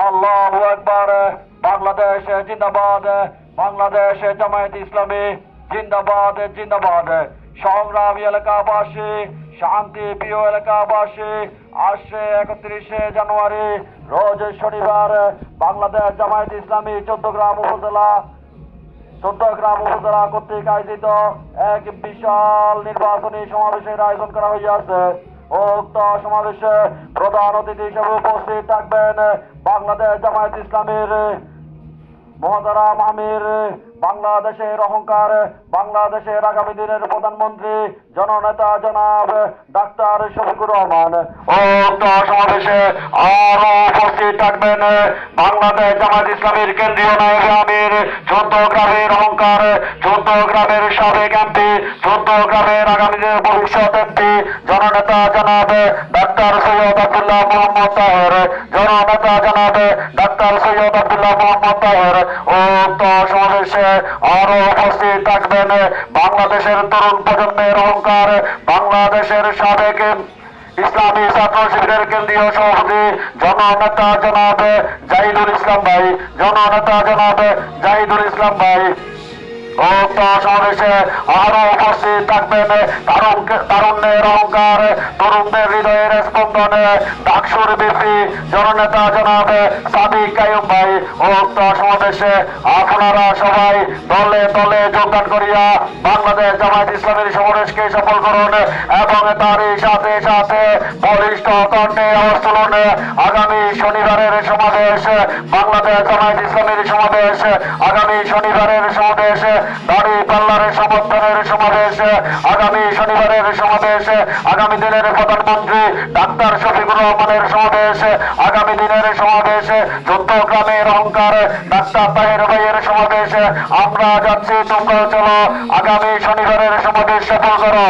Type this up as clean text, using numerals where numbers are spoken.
আল্লাহু আকবার। বাংলাদেশ জিন্দাবাদ, বাংলাদেশ জামায়াত ইসলামী জিন্দাবাদ জিন্দাবাদ। সংগ্রামী এলাকাবাসী, শান্তি প্রিয় এলাকাবাসী, আসছে 31শে জানুয়ারি রোজ শনিবার বাংলাদেশ জামায়াত ইসলামী চৌদ্দগ্রাম উপজেলা কর্তৃক আয়োজিত এক বিশাল নির্বাচনী সমাবেশের আয়োজন করা হইয়াছে। উক্ত সমাবেশে প্রধান অতিথি হিসেবে উপস্থিত থাকবেন বাংলাদেশ জামায়াত ইসলামীর মহতারাম আমির, বাংলাদেশের অহংকার, বাংলাদেশের আগামী দিনের প্রধানমন্ত্রী জননেতা জনাব ডাক্তার শফিকুর রহমান। উক্ত সমাবেশে আরো উপস্থিত থাকবেন বাংলাদেশ জামায়াত ইসলামীর কেন্দ্রীয় নায়েব আমির, চৌদ্দগ্রামের অহংকার, চৌদ্দগ্রামের সাবেক এমপি, চৌদ্দগ্রামের আগামী দিনের ভবিষ্যৎ এমপি জননেতা জনাব ডাক্তার সৈয়দ আব্দুল্লাহ মোহাম্মদ তাহের, জননেতা জনাব ডাক্তার সৈয়দ আব্দুল্লাহ মোহাম্মদ তাহের। উক্ত সমাবেশে আরো উপস্থিত থাকবেন বাংলাদেশের তরুণ প্রজন্মের অহংকার, বাংলাদেশের সাবেক ইসলামী ছাত্র শিবিরের কেন্দ্রীয় সভাপতি জননেতা জনাব জাহিদুল ইসলাম ভাই, জননেতা জনাব জাহিদুল ইসলাম ভাই। উক্ত সমাবেশে আরো উপস্থিত থাকবেন তারুণ্যের অহংকার, তরুণদের হৃদয়ের স্পন্দনে ডাকসুর বিপি জননেতা জনাব সাদিক কাইয়ুম ভাই। উক্ত সমাবেশে আপনারা সবাই দলে দলে যোগদান করিয়া বাংলাদেশ জামায়াত ইসলামীর সমাবেশকে সফল করুন এবং তারই সাথে সাথে বলিষ্ঠ কণ্ঠে আওয়াজ তুলুন। আগামী শনিবারের সমাবেশ, বাংলাদেশ জামায়াত ইসলামীর সমাবেশ, আগামী শনিবারের সমাবেশ, দাঁড়িপাল্লার সমর্থনের সমাবেশ, আগামী শনিবারের সমাবেশ, আগামী দিনের প্রধানমন্ত্রী ডাক্তার শফিকুর রহমানের সমাবেশ, আগামী দিনের সমাবেশ চৌদ্দগ্রামের অহংকার ডাক্তার তাহের ভাইয়ের সমাবেশ। আমরা যাচ্ছি, তোমরা চলো আগামী শনিবারের সমাবেশ সফল করো।